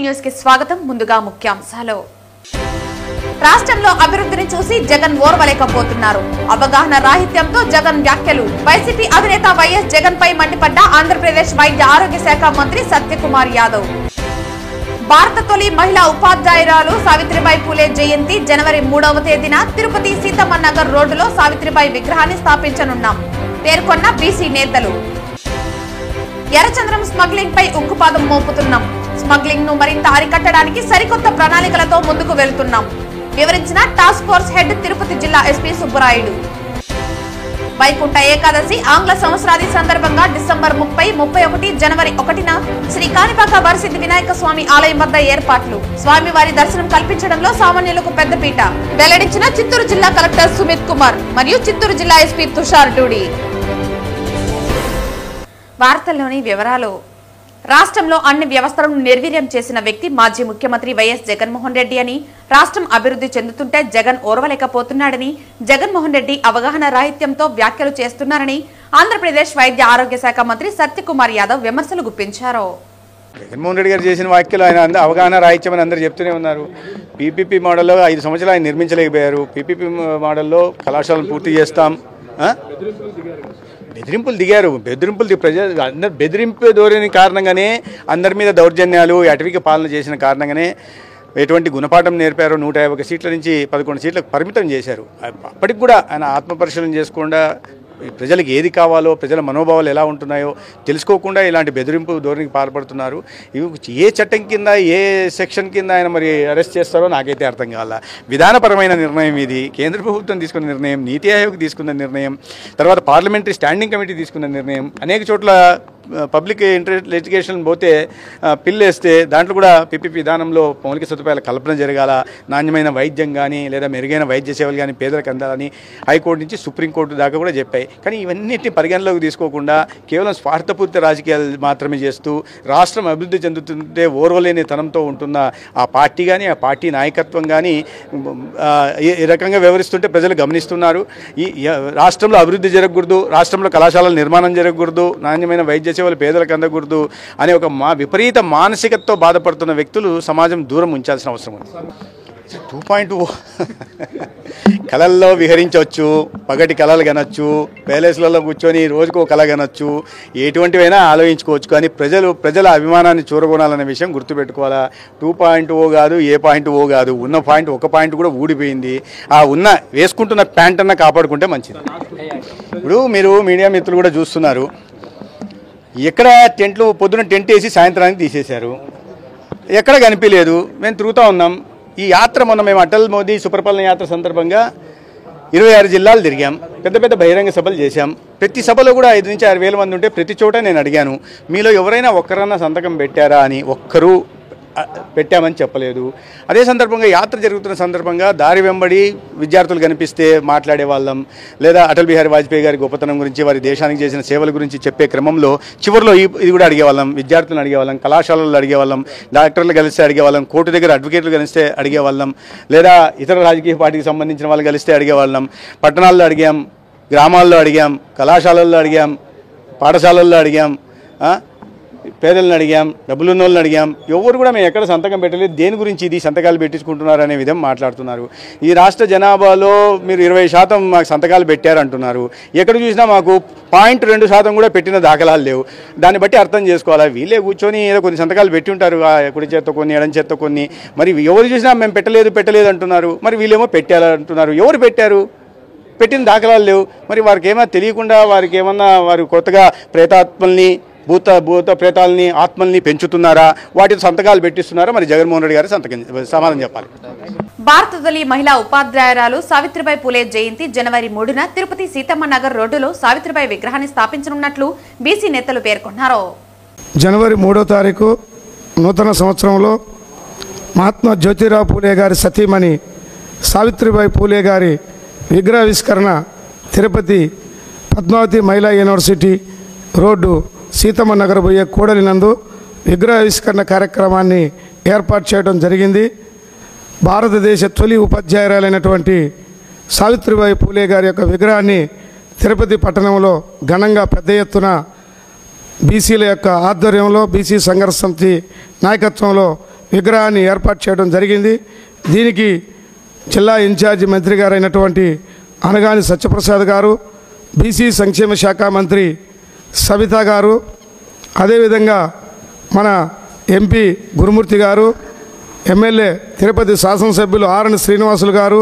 News కి స్వాగతం. ముందుగా ముఖ్యాంశాలు. రాష్ట్రంలో అభివృద్ధిని చూసి జగన్ ఓర్వలేకపోతున్నారు. అవగాహన రాహిత్యంతో జగన్ వ్యాఖ్యలు. వైసీపీ అధినేత వైఎస్ జగన్ పై మండిపడ్డ ఆంధ్రప్రదేశ్ వైద్య ఆరోగ్య శాఖ మంత్రి సత్యకుమార్ యాదవ్. భారత తొలి మహిళా ఉపాధ్యాయురాలు సావిత్రిబాయి పూలే జయంతి జనవరి 3వ తేదీన తిరుపతి సీతమ్మ నగర్ రోడ్డులో సావిత్రిబాయి విగ్రహాన్ని స్థాపించనున్నాం పేర్కొన్న బీసీ నేతలు. ఎర్రచంద్రం స్మగ్లింగ్ పై ఉక్కుపాదం మోపుతున్నాం. స్మగ్లింగ్ ను మరింత అరికట్టడానికి సరికొత్త ప్రణాళికలతో ముందుకు వెళ్తున్నాం వివరించిన టాస్క్ ఫోర్స్ హెడ్ తిరుపతి జిల్లా ఎస్పీ సుబ్బరాయుడు. వైకుంఠ ఏకాదశి ఆంగ్ల సంవత్సరాది సందర్భంగా డిసెంబర్ 30, 31, జనవరి 1న శ్రీ కాణిపాక వరసిద్ధి వినాయక స్వామి ఆలయం వద్ద ఏర్పాట్లు. స్వామివారి దర్శనం కల్పించడంలో సామాన్యులకు పెద్దపీట వెల్లడించిన చిత్తూరు జిల్లా కలెక్టర్ సుమిత్ కుమార్ మరియు చిత్తూరు జిల్లా ఎస్పీ తుషార్ డూడి. వార్తల్లోని వివరాలు. రాష్ట్రంలో అన్ని వ్యవస్థలను నిర్వీర్యం చేసిన వ్యక్తి మాజీ ముఖ్యమంత్రి వైఎస్ జగన్మోహన్ రెడ్డి అని, రాష్ట్రం అభివృద్ధి చెందుతుంటే జగన్ ఓర్వలేకపోతున్నాడని, జగన్మోహన్ రెడ్డి అవగాహన రాహిత్యంతో వ్యాఖ్యలు చేస్తున్నారని ఆంధ్రప్రదేశ్ వైద్య ఆరోగ్య శాఖ మంత్రి సత్యకుమార్ యాదవ్ విమర్శలు గుప్పించారు. జగన్మోహన్ రెడ్డి గారు చేసిన వ్యాఖ్యలు ఆయన అవగాహన రాహిత్యమని అందరూ చెప్తూనే ఉన్నారు. పీపీపీ మోడల్లో 5 సంవత్సరాలు ఆయన నిర్మించలేకపోయారు. పీపీపీ మోడల్లో కళాశాలను పూర్తి చేస్తాం, బెదిరింపులు దిగారు. అందరు బెదిరింపు ధోరణి కారణంగానే అందరి మీద దౌర్జన్యాలు, అటవిక పాలన చేసిన కారణంగానే ఎటువంటి గుణపాఠం నేర్పారో 151 సీట్ల నుంచి 11 సీట్లకు పరిమితం చేశారు. అప్పటికి కూడా ఆయన ఆత్మపరిశీలన చేసుకుండా ప్రజలకు ఏది కావాలో, ప్రజల మనోభావాలు ఎలా ఉంటున్నాయో తెలుసుకోకుండా ఇలాంటి బెదిరింపు ధోరణికి పాల్పడుతున్నారు. ఏ చట్టం కింద, ఏ సెక్షన్ కింద ఆయన మరి అరెస్ట్ చేస్తారో నాకైతే అర్థం కావాల. విధానపరమైన నిర్ణయం ఇది. కేంద్ర ప్రభుత్వం తీసుకున్న నిర్ణయం, నీతి ఆయోగ్ తీసుకున్న నిర్ణయం, తర్వాత పార్లమెంటరీ స్టాండింగ్ కమిటీ తీసుకున్న నిర్ణయం. అనేక చోట్ల పబ్లిక్ ఎడ్యుకేషన్ పోతే పిల్లేస్తే దాంట్లో కూడా పీపీపీ విధానంలో మౌలిక సదుపాయాల కల్పన జరగాల, నాణ్యమైన వైద్యం కానీ లేదా మెరుగైన వైద్య సేవలు కానీ పేదలకు అందాలని హైకోర్టు నుంచి సుప్రీంకోర్టు దాకా కూడా చెప్పాయి. కానీ ఇవన్నిటిని పరిగణలోకి తీసుకోకుండా కేవలం స్వార్థపూరిత రాజకీయాలు మాత్రమే చేస్తూ రాష్ట్రం అభివృద్ధి చెందుతుంటే ఓర్వలేని తనంతో ఉంటున్న ఆ పార్టీ కానీ, ఆ పార్టీ నాయకత్వం కానీ ఈ రకంగా వ్యవహరిస్తుంటే ప్రజలు గమనిస్తున్నారు. ఈ రాష్ట్రంలో అభివృద్ధి జరగకూడదు, రాష్ట్రంలో కళాశాలల నిర్మాణం జరగకూడదు, నాణ్యమైన వైద్య సేవలు పేదలకు అందకూడదు అనే ఒక విపరీత మానసికతతో బాధపడుతున్న వ్యక్తులు సమాజం దూరం ఉంచాల్సిన అవసరం ఉంది. 2.0 కళల్లో విహరించవచ్చు, పగటి కళలు కనొచ్చు, ప్యాలెస్లలో కూర్చొని రోజుకు ఒక కళ కనొచ్చు, ఎటువంటివైనా ఆలోచించుకోవచ్చు. కానీ ప్రజల అభిమానాన్ని చూరగొనాలనే విషయం గుర్తుపెట్టుకోవాలా. 2.0 కాదు, ఏ 0.0 కాదు, ఉన్న పాయింట్ ఒక పాయింట్ కూడా ఊడిపోయింది. ఆ వేసుకుంటున్న ప్యాంట్ అన్న కాపాడుకుంటే మంచిది. ఇప్పుడు మీరు మీడియా మిత్రులు కూడా చూస్తున్నారు, ఎక్కడ టెంట్లు పొద్దున టెంట్ వేసి సాయంత్రానికి తీసేశారు, ఎక్కడ కనిపించలేదు. మేము తిరుగుతూ ఉన్నాం. ఈ యాత్ర మొన్న మేము అటల్ మోదీ సుపరిపాలన యాత్ర సందర్భంగా 26 జిల్లాలు తిరిగాం, పెద్ద పెద్ద బహిరంగ సభలు చేశాం. ప్రతి సభలో కూడా 5 నుంచి 6 వేల మంది ఉంటే ప్రతి చోట నేను అడిగాను, మీలో ఎవరైనా ఒక్కరన్నా సంతకం పెట్టారా అని. ఒక్కరూ పెట్టామని చెప్పలేదు. అదే సందర్భంగా యాత్ర జరుగుతున్న సందర్భంగా దారి వెంబడి విద్యార్థులు కనిపిస్తే మాట్లాడే వాళ్ళం, లేదా అటల్ బిహారీ వాజ్పేయి గారి గొప్పతనం గురించి, వారి దేశానికి చేసిన సేవల గురించి చెప్పే క్రమంలో చివరిలో ఇది కూడా అడిగేవాళ్ళం. విద్యార్థులను అడిగేవాళ్ళం, కళాశాలల్లో అడిగేవాళ్ళం, డాక్టర్లు కలిస్తే అడిగేవాళ్ళం, కోర్టు దగ్గర అడ్వకేట్లు కలిస్తే అడిగేవాళ్ళం, లేదా ఇతర రాజకీయ పార్టీకి సంబంధించిన వాళ్ళు కలిస్తే అడిగేవాళ్ళం. పట్టణాల్లో అడిగాం, గ్రామాల్లో అడిగాం, కళాశాలల్లో అడిగాం, పాఠశాలల్లో అడిగాం, పేదలను అడిగాం, డబ్బులున్న వాళ్ళని అడిగాం. ఎవరు కూడా మేము ఎక్కడ సంతకం పెట్టలేదు. దేని గురించి ఇది సంతకాలు పెట్టించుకుంటున్నారు అనే విధంగా మాట్లాడుతున్నారు. ఈ రాష్ట్ర జనాభాలో మీరు 20% మాకు సంతకాలు పెట్టారంటున్నారు. ఎక్కడ చూసినా మాకు 0.2% కూడా పెట్టిన దాఖలాలు లేవు. దాన్ని బట్టి అర్థం చేసుకోవాలా. వీళ్ళే కూర్చొని ఏదో కొన్ని సంతకాలు పెట్టి ఉంటారు, కుడి చేత్తో కొన్ని, ఎడం చేత్తో కొన్ని. మరి ఎవరు చూసినా మేము పెట్టలేదు అంటున్నారు. మరి వీళ్ళేమో పెట్టారంటున్నారు. ఎవరు పెట్టారు? పెట్టిన దాఖలాలు లేవు. మరి వారికి ఏమైనా తెలియకుండా, వారికి ఏమన్నా వారు కొత్తగా ప్రేతాత్మల్ని, భూత ప్రేతాలని, ఆత్మల్ని పెంచుతున్నారా, వాటి సంతకాలు పెట్టిస్తున్నారా? మరి జగన్మోహన్ రెడ్డి గారు సమాధానం చెప్పాలి. భారత తొలి మహిళా ఉపాధ్యాయురాలు సావిత్రిబాయి పూలే జయంతి జనవరి 3న తిరుపతి సీతమ్మ నగర్ రోడ్డులో సావిత్రిబాయి విగ్రహాన్ని స్థాపించనున్నట్లు బీసీ నేతలు పేర్కొన్నారు. జనవరి 3వ తారీఖు నూతన సంవత్సరంలో మహాత్మా జ్యోతిరావు పూలే గారి సతీమణి సావిత్రిబాయి పూలే గారి విగ్రహావిష్కరణ తిరుపతి పద్మావతి మహిళా యూనివర్సిటీ రోడ్డు సీతమ్మ నగర్ పోయే కూడలినందు విగ్రహావిష్కరణ కార్యక్రమాన్ని ఏర్పాటు చేయడం జరిగింది. భారతదేశ తొలి ఉపాధ్యాయురాలైనటువంటి సావిత్రిబాయి పూలే గారి యొక్క విగ్రహాన్ని తిరుపతి పట్టణంలో ఘనంగా పెద్ద ఎత్తున బీసీల యొక్క ఆధ్వర్యంలో బీసీ సంఘర్ష సమితి నాయకత్వంలో విగ్రహాన్ని ఏర్పాటు చేయడం జరిగింది. దీనికి జిల్లా ఇన్ఛార్జి మంత్రి గారు అయినటువంటి అనగాని సత్యప్రసాద్ గారు, బీసీ సంక్షేమ శాఖ మంత్రి సవిత గారు, అదేవిధంగా మన ఎంపీ గురుమూర్తి గారు, ఎమ్మెల్యే తిరుపతి శాసనసభ్యులు ఆర్ఎన్ శ్రీనివాసులు గారు,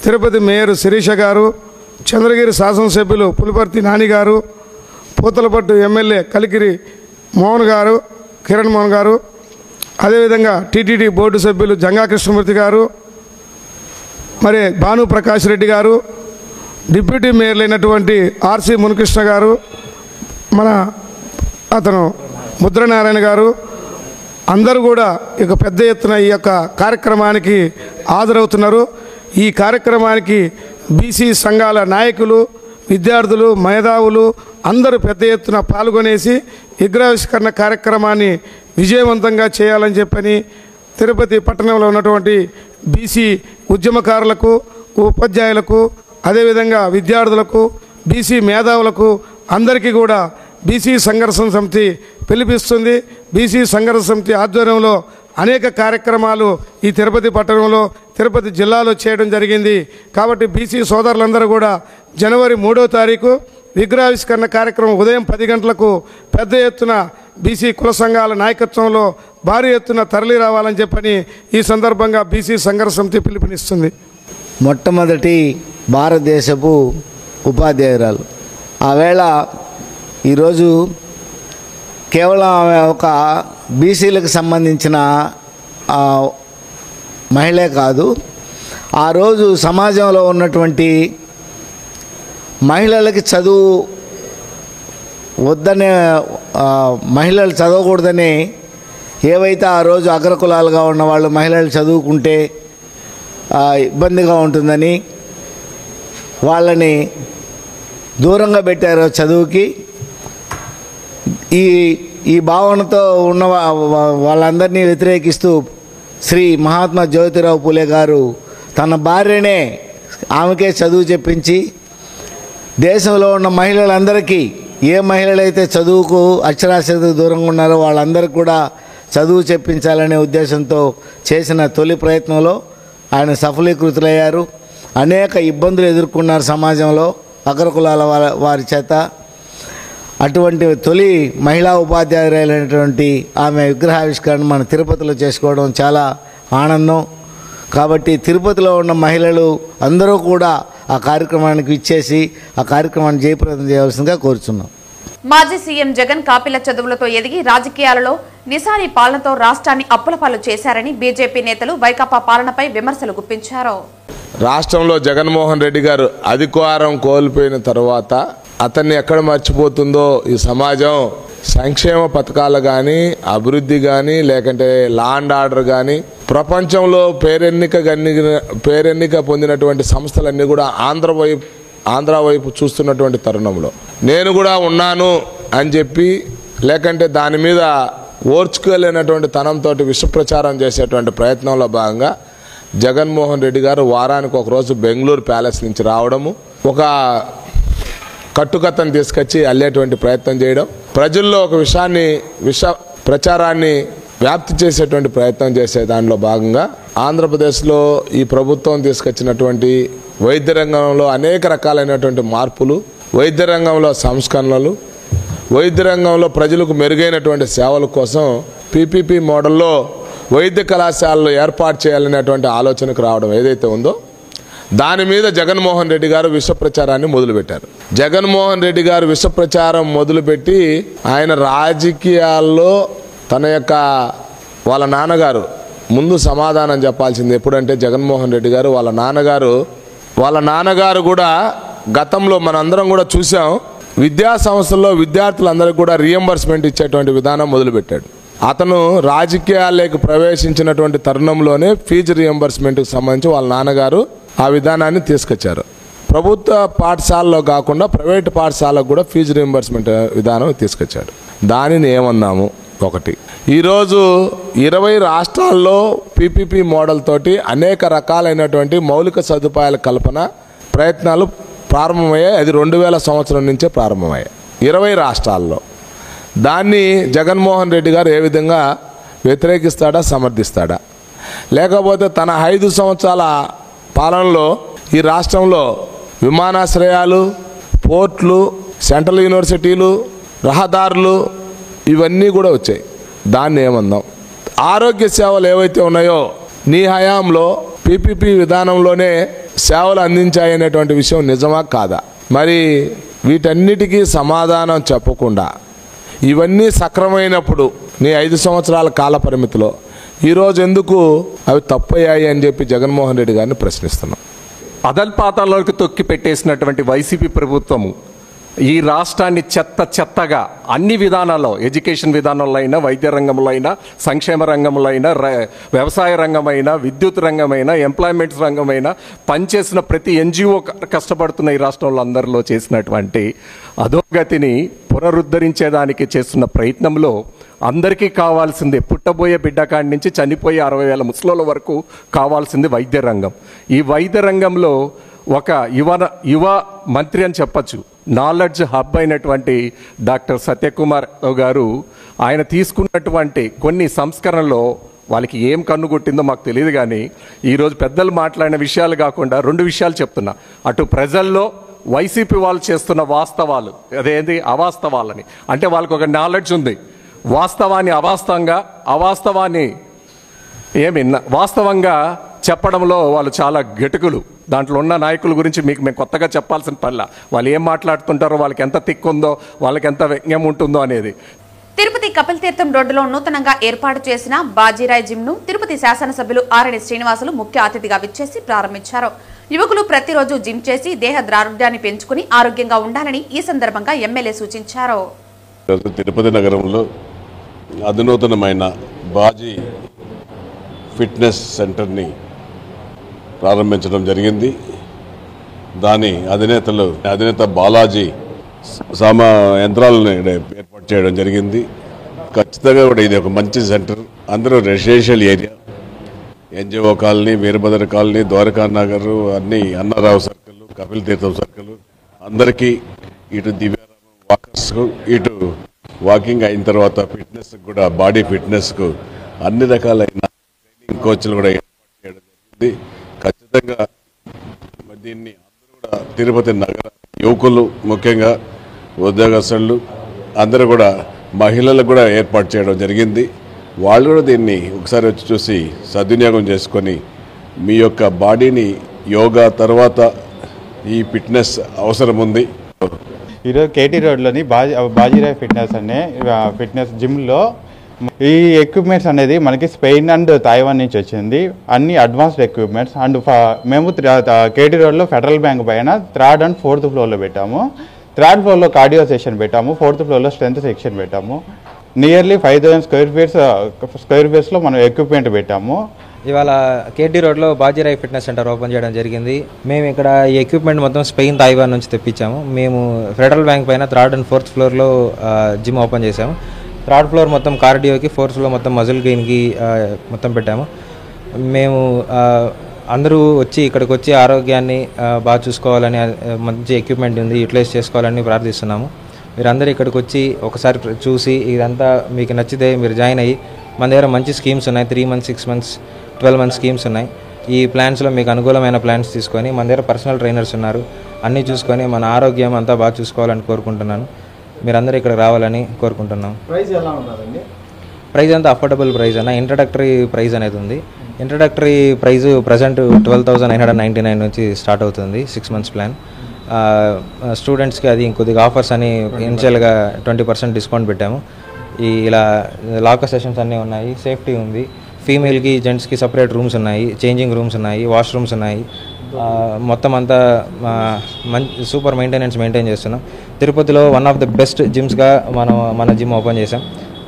తిరుపతి మేయర్ శిరీష గారు, చంద్రగిరి శాసనసభ్యులు పులిపర్తి నాని గారు, పూతలపట్టు ఎమ్మెల్యే కలికిరి మోహన్ గారు, కిరణ్ మోహన్ గారు, అదేవిధంగా టీటీడీ బోర్డు సభ్యులు జంగా కృష్ణమూర్తి గారు, మరి భాను ప్రకాష్ రెడ్డి గారు, డిప్యూటీ మేయర్లు అయినటువంటి ఆర్సి మునికృష్ణ గారు, మన అతను ముద్రనారాయణ గారు, అందరూ కూడా ఇక పెద్ద ఎత్తున ఈ యొక్క కార్యక్రమానికి హాజరవుతున్నారు. ఈ కార్యక్రమానికి బీసీ సంఘాల నాయకులు, విద్యార్థులు, మేధావులు అందరూ పెద్ద ఎత్తున పాల్గొనేసి విగ్రహావిష్కరణ కార్యక్రమాన్ని విజయవంతంగా చేయాలని చెప్పని తిరుపతి పట్టణంలో ఉన్నటువంటి బీసీ ఉద్యమకారులకు, ఉపాధ్యాయులకు, అదేవిధంగా విద్యార్థులకు, బీసీ మేధావులకు అందరికీ కూడా బీసీ సంఘర్షణ సమితి పిలిపిస్తుంది. బీసీ సంఘర్షణ సమితి ఆధ్వర్యంలో అనేక కార్యక్రమాలు ఈ తిరుపతి పట్టణంలో, తిరుపతి జిల్లాలో చేయడం జరిగింది. కాబట్టి బీసీ సోదరులందరూ కూడా జనవరి 3వ తారీఖు విగ్రహావిష్కరణ కార్యక్రమం ఉదయం 10 గంటలకు పెద్ద ఎత్తున బీసీ కుల సంఘాల నాయకత్వంలో భారీ ఎత్తున తరలి రావాలని చెప్పని ఈ సందర్భంగా బీసీ సంఘర్షణ సమితి పిలుపునిస్తుంది. మొట్టమొదటి భారతదేశపు ఉపాధ్యాయురాలు ఆవేళ ఈరోజు కేవలం ఆమె ఒక బీసీలకు సంబంధించిన మహిళే కాదు, ఆ రోజు సమాజంలో ఉన్నటువంటి మహిళలకి చదువు వద్దనే, మహిళలు చదవకూడదని ఏవైతే ఆ రోజు అగ్రకులాలుగా ఉన్న వాళ్ళు మహిళలు చదువుకుంటే ఇబ్బందిగా ఉంటుందని వాళ్ళని దూరంగా పెట్టారు చదువుకి. ఈ భావనతో ఉన్న వాళ్ళందరినీ వ్యతిరేకిస్తూ శ్రీ మహాత్మా జ్యోతిరావు పూలే గారు తన భార్యనే ఆమెకే చదువు చెప్పించి దేశంలో ఉన్న మహిళలందరికీ, ఏ మహిళలైతే చదువుకు అక్షరాస్యతకు దూరంగా ఉన్నారో వాళ్ళందరికీ కూడా చదువు చెప్పించాలనే ఉద్దేశంతో చేసిన తొలి ప్రయత్నంలో ఆయన సఫలీకృతులయ్యారు. అనేక ఇబ్బందులు ఎదుర్కొన్నారు సమాజంలో అగ్రకులాల వారి చేత. అటువంటి తొలి మహిళా ఉపాధ్యాయురాలైనటువంటి ఆమె విగ్రహావిష్కరణ మన తిరుపతిలో చేసుకోవడం చాలా ఆనందం. కాబట్టి తిరుపతిలో ఉన్న మహిళలు అందరూ కూడా ఆ కార్యక్రమానికి ఇచ్చేసి ఆ కార్యక్రమాన్ని జయప్రదం చేయవలసిందిగా కోరుచున్నాం. మాజీ సీఎం జగన్ కాపీల చదువులతో ఎదిగి రాజకీయాలలో నిసారీ పాలనతో రాష్ట్రాన్ని అప్పులపాలు చేశారని బీజేపీ నేతలు వైకాపా పాలనపై విమర్శలు గుప్పించారు. రాష్ట్రంలో జగన్మోహన్ రెడ్డి గారు అధికారం కోల్పోయిన తర్వాత అతన్ని ఎక్కడ మర్చిపోతుందో ఈ సమాజం, సంక్షేమ పథకాలు కానీ, అభివృద్ధి కానీ, లేకంటే లా అండ్ ఆర్డర్ కానీ, ప్రపంచంలో పేరెన్నిక పొందినటువంటి సంస్థలన్నీ కూడా ఆంధ్ర వైపు చూస్తున్నటువంటి తరుణంలో నేను కూడా ఉన్నాను అని చెప్పి, లేకంటే దాని మీద ఓర్చుకోలేనటువంటి తనంతో విషప్రచారం చేసేటువంటి ప్రయత్నంలో భాగంగా జగన్మోహన్ రెడ్డి గారు వారానికి ఒకరోజు బెంగళూరు ప్యాలెస్ నుంచి రావడము, ఒక కట్టుకథను తీసుకొచ్చి అల్లేటువంటి ప్రయత్నం చేయడం, ప్రజల్లో ఒక విష ప్రచారాన్ని వ్యాప్తి చేసేటువంటి ప్రయత్నం చేసే దానిలో భాగంగా ఆంధ్రప్రదేశ్లో ఈ ప్రభుత్వం తీసుకొచ్చినటువంటి వైద్య రంగంలో అనేక రకాలైనటువంటి మార్పులు, వైద్య రంగంలో సంస్కరణలు, వైద్య రంగంలో ప్రజలకు మెరుగైనటువంటి సేవల కోసం పీపీపీ మోడల్లో వైద్య కళాశాలలు ఏర్పాటు చేయాలనేటువంటి ఆలోచనకు రావడం ఏదైతే ఉందో దాని మీద జగన్మోహన్ రెడ్డి గారు విష ప్రచారాన్ని మొదలుపెట్టారు. జగన్మోహన్ రెడ్డి గారు విష ప్రచారం మొదలుపెట్టి ఆయన రాజకీయాల్లో తన యొక్క వాళ్ళ నాన్నగారు ముందు సమాధానం చెప్పాల్సింది ఎప్పుడంటే జగన్మోహన్ రెడ్డి గారు వాళ్ళ నాన్నగారు కూడా గతంలో మనందరం కూడా చూసాం, విద్యా సంస్థల్లో విద్యార్థులందరికీ కూడా రియంబర్స్మెంట్ ఇచ్చేటువంటి విధానం మొదలుపెట్టాడు. అతను రాజకీయాల్లోకి ప్రవేశించినటువంటి తరుణంలోనే ఫీజు రియంబర్స్మెంట్కి సంబంధించి వాళ్ళ నాన్నగారు ఆ విధానాన్ని తీసుకొచ్చారు. ప్రభుత్వ పాఠశాలలో కాకుండా ప్రైవేట్ పాఠశాలకు కూడా ఫీజు రియంబర్స్మెంట్ విధానం తీసుకొచ్చాడు. దానిని ఏమన్నాము? ఒకటి, ఈరోజు 20 రాష్ట్రాల్లో పీపీపీ మోడల్ తోటి అనేక రకాలైనటువంటి మౌలిక సదుపాయాల కల్పన ప్రయత్నాలు ప్రారంభమయ్యాయి. అది 2000 సంవత్సరం నుంచే ప్రారంభమయ్యాయి 20 రాష్ట్రాల్లో. దాన్ని జగన్మోహన్ రెడ్డి గారు ఏ విధంగా వ్యతిరేకిస్తాడా, సమర్థిస్తాడా? లేకపోతే తన 5 సంవత్సరాల పాలనలో ఈ రాష్ట్రంలో విమానాశ్రయాలు, పోర్ట్లు, సెంట్రల్ యూనివర్సిటీలు, రహదారులు ఇవన్నీ కూడా వచ్చాయి. దాన్ని ఏమందాం? ఆరోగ్య సేవలు ఏవైతే ఉన్నాయో నీ హయాంలో పీపీపీ విధానంలోనే సేవలు అందించాయనేటువంటి విషయం నిజమా కాదా? మరి వీటన్నిటికీ సమాధానం చెప్పకుండా ఇవన్నీ సక్రమైనప్పుడు నీ 5 సంవత్సరాల కాల పరిమితిలో ఈరోజు ఎందుకు అవి తప్పయ్యాయి అని చెప్పి జగన్మోహన్ రెడ్డి గారిని ప్రశ్నిస్తున్నాం. అదల్పాతాల్లోకి తొక్కి పెట్టేసినటువంటి వైసీపీ ప్రభుత్వము ఈ రాష్ట్రాన్ని చెత్తగా అన్ని విధానాల్లో, ఎడ్యుకేషన్ విధానంలో అయినా, వైద్య రంగంలో అయినా, సంక్షేమ రంగంలో అయినా, వ్యవసాయ రంగమైనా, విద్యుత్ రంగమైనా, ఎంప్లాయ్మెంట్స్ రంగమైనా పనిచేసిన ప్రతి ఎన్జిఓ కష్టపడుతున్న ఈ రాష్ట్రంలో అందరిలో చేసినటువంటి అధోగతిని పునరుద్ధరించేదానికి చేస్తున్న ప్రయత్నంలో అందరికీ కావాల్సింది, పుట్టబోయే బిడ్డకాడి నుంచి చనిపోయే 60,000 ముసలోళ్ళ వరకు కావాల్సింది వైద్య రంగం. ఈ వైద్య రంగంలో ఒక యువ మంత్రి అని చెప్పచ్చు, నాలెడ్జ్ హబ్ అయినటువంటి డాక్టర్ సత్యకుమార్ గారు ఆయన తీసుకున్నటువంటి కొన్ని సంస్కరణలో వాళ్ళకి ఏం కన్నుగొట్టిందో మాకు తెలియదు. కానీ ఈరోజు పెద్దలు మాట్లాడిన విషయాలు కాకుండా 2 విషయాలు చెప్తున్నా. అటు ప్రజల్లో వైసీపీ వాళ్ళు చేస్తున్న వాస్తవాలు, అదేంటి అవాస్తవాలని, అంటే వాళ్ళకి ఒక నాలెడ్జ్ ఉంది, వాస్తవాన్ని అవాస్తవాన్ని వాస్తవంగా చెప్పడంలో వాళ్ళు చాలా గెటుకులు. దాంట్లో ఉన్న నాయకుల గురించి మీకు మేము కొత్తగా చెప్పాల్సిన పనిలా, వాళ్ళు ఏం మాట్లాడుతుంటారో, వాళ్ళకి ఎంత తిక్కుందో, వాళ్ళకి ఎంత వ్యంగ్యం ఉంటుందో అనేది. తిరుపతి కపిల్ తీర్థం రోడ్డులో నూతనంగా ఏర్పాటు చేసిన బాజీరాయ్ జిమ్ ను తిరుపతి శాసనసభ్యులు ఆర్ఎన్ శ్రీనివాసులు ముఖ్య అతిథిగా విచ్చేసి ప్రారంభించారు. యువకులు ప్రతిరోజు జిమ్ చేసి దేహ ద్రారుఢ్యాన్ని పెంచుకుని ఆరోగ్యంగా ఉండాలని ఈ సందర్భంగా ఎమ్మెల్యే సూచించారు. తిరుపతి నగరంలో అధునూతనమైన బాజీ ఫిట్నెస్ సెంటర్ని ప్రారంభించడం జరిగింది. దాని అధినేత బాలాజీ యంత్రాలను ఏర్పాటు చేయడం జరిగింది. ఖచ్చితంగా కూడా ఇది ఒక మంచి సెంటర్. అందరూ residential area, NGO colony, Veerabhadra colony, Dwaraka Nagar, అన్ని అన్నారావు సర్కిల్, కపిల్ తీర్థం సర్కిల్ అందరికీ, ఇటు దివ్యారామం వాకర్స్కు, ఇటు వాకింగ్ అయిన తర్వాత ఫిట్నెస్ కూడా, బాడీ ఫిట్నెస్కు అన్ని రకాలైన ట్రైనింగ్ కోచ్లు కూడా ఏర్పాటు చేయడం జరిగింది. ఖచ్చితంగా దీన్ని అందరూ కూడా తిరుపతి నగర యువకులు, ముఖ్యంగా ఉద్యోగస్తులు అందరూ కూడా, మహిళలకు కూడా ఏర్పాటు చేయడం జరిగింది. వాళ్ళు కూడా దీన్ని ఒకసారి వచ్చి చూసి సద్వినియోగం చేసుకొని మీ యొక్క బాడీని యోగా తర్వాత ఈ ఫిట్నెస్ అవసరం ఉంది. ఈరోజు కేటీ రోడ్లోని బాజీరాయ్ ఫిట్నెస్ అనే ఫిట్నెస్ జిమ్లో ఈ ఎక్విప్మెంట్స్ అనేది మనకి స్పెయిన్ అండ్ తైవాన్ నుంచి వచ్చింది. అన్ని అడ్వాన్స్డ్ ఎక్విప్మెంట్స్. అండ్ మేము కేటీ రోడ్లో ఫెడరల్ బ్యాంక్ పైన 3rd and 4th ఫ్లోర్లో పెట్టాము. 3rd ఫ్లోర్లో కార్డియో సెషన్ పెట్టాము. 4th ఫ్లోర్లో స్ట్రెంత్ సెక్షన్ పెట్టాము. నియర్లీ 5,000 స్క్వేర్ ఫీట్స్లో మనం ఎక్విప్మెంట్ పెట్టాము. ఇవాళ కేటీ రోడ్లో బాజీరాయ్ ఫిట్నెస్ సెంటర్ ఓపెన్ చేయడం జరిగింది. మేము ఇక్కడ ఈ ఎక్విప్మెంట్ మొత్తం స్పెయిన్, తైవాన్ నుంచి తెప్పించాము. మేము ఫెడరల్ బ్యాంక్ పైన 3rd and 4th ఫ్లోర్లో జిమ్ ఓపెన్ చేసాము. 3rd ఫ్లోర్ మొత్తం కార్డియోకి, 4th ఫ్లోర్ మొత్తం మజిల్ గెయిన్కి మొత్తం పెట్టాము. మేము అందరూ వచ్చి ఇక్కడికి వచ్చి ఆరోగ్యాన్ని బాగా చూసుకోవాలని, మంచి ఎక్విప్మెంట్ ఉంది, యూటిలైజ్ చేసుకోవాలని ప్రార్థిస్తున్నాము. మీరందరూ ఇక్కడికి వచ్చి ఒకసారి చూసి ఇదంతా మీకు నచ్చితే మీరు జాయిన్ అయ్యి, మన దగ్గర మంచి స్కీమ్స్ ఉన్నాయి. 3 months, 6 months, 12 months స్కీమ్స్ ఉన్నాయి. ఈ ప్లాన్స్లో మీకు అనుకూలమైన ప్లాన్స్ తీసుకొని, మన దగ్గర పర్సనల్ ట్రైనర్స్ ఉన్నారు, అన్నీ చూసుకొని మన ఆరోగ్యం అంతా బాగా చూసుకోవాలని కోరుకుంటున్నాను. మీరందరూ ఇక్కడ రావాలని కోరుకుంటున్నాం. ప్రైస్ ఎలా ఉన్నదండి? ప్రైస్ అంతా అఫోర్డబుల్ ప్రైస్ అన్న. ఇంట్రడక్టరీ ప్రైస్ అనేది ఉంది. ఇంట్రడక్టరీ ప్రైస్ ప్రజెంట్ 12,999 నుంచి స్టార్ట్ అవుతుంది. 6 months ప్లాన్. స్టూడెంట్స్కి అది ఇంకొద్దిగా ఆఫర్స్ అని ఇనిషియల్గా 20% డిస్కౌంట్ పెట్టాము. ఇలా లాకర్ సెషన్స్ అన్నీ ఉన్నాయి, సేఫ్టీ ఉంది. ఫీమేల్కి, జెంట్స్కి సపరేట్ రూమ్స్ ఉన్నాయి, చేంజింగ్ రూమ్స్ ఉన్నాయి, వాష్రూమ్స్ ఉన్నాయి. మొత్తం అంతా సూపర్ మెయింటెనెన్స్ మెయింటైన్ చేస్తున్నాం. తిరుపతిలో వన్ ఆఫ్ ద బెస్ట్ జిమ్స్గా మన జిమ్ ఓపెన్ చేసాం.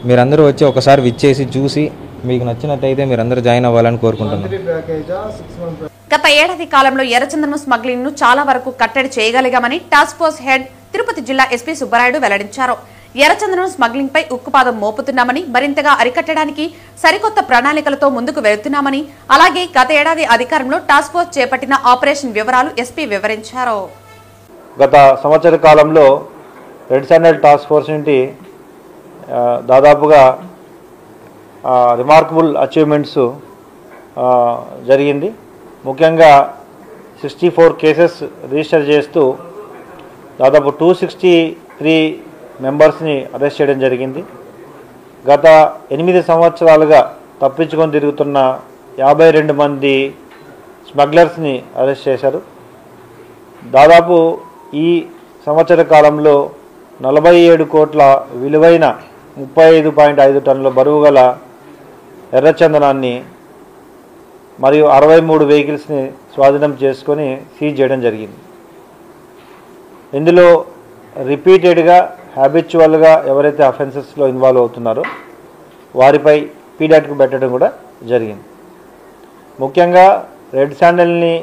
మీరందరూ వచ్చి ఒకసారి విచ్చేసి చూసి మీకు నచ్చినట్టయితే మీరందరూ జాయిన్ అవ్వాలని కోరుకుంటున్నాం. గత ఏడాది కాలంలో ఎర్రచందనం స్మగ్లింగ్ ను చాలా వరకు కట్టడి చేయగలిగామని టాస్క్ ఫోర్స్ హెడ్ తిరుపతి జిల్లా ఎస్పీ సుబ్బరాయుడు వెల్లడించారు. ఎర్రచందనం స్మగ్లింగ్ పై ఉక్కుపాదం మోపుతున్నామని, మరింతగా అరికట్టడానికి సరికొత్త ప్రణాళికలతో ముందుకు వెళుతున్నామని, అలాగే గత ఏడాది అధికారంలో టాస్క్ ఫోర్స్ చేపట్టిన ఆపరేషన్ వివరాలు ఎస్పీ వివరించారు. గత సంవత్సర కాలంలో రెడ్ శాండల్ టాస్క్ ఫోర్స్ నుండి దాదాపుగా రిమార్కబుల్ అచీవ్మెంట్స్ జరిగింది. ముఖ్యంగా 64 కేసెస్ రిజిస్టర్ చేస్తూ దాదాపు 263 మెంబర్స్ని అరెస్ట్ చేయడం జరిగింది. గత 8 సంవత్సరాలుగా తప్పించుకొని తిరుగుతున్న 52 మంది స్మగ్లర్స్ని అరెస్ట్ చేశారు. దాదాపు ఈ సంవత్సర కాలంలో 47 కోట్ల విలువైన 35.5 టన్నుల బరువు గల ఎర్రచందనాన్ని మరియు 63 వెహికల్స్ని స్వాధీనం చేసుకొని సీజ్ చేయడం జరిగింది. ఇందులో రిపీటెడ్గా హ్యాబిచువల్గా ఎవరైతే అఫెన్సెస్లో ఇన్వాల్వ్ అవుతున్నారో వారిపై పీడాట్కు పెట్టడం కూడా జరిగింది. ముఖ్యంగా రెడ్ శాండల్ని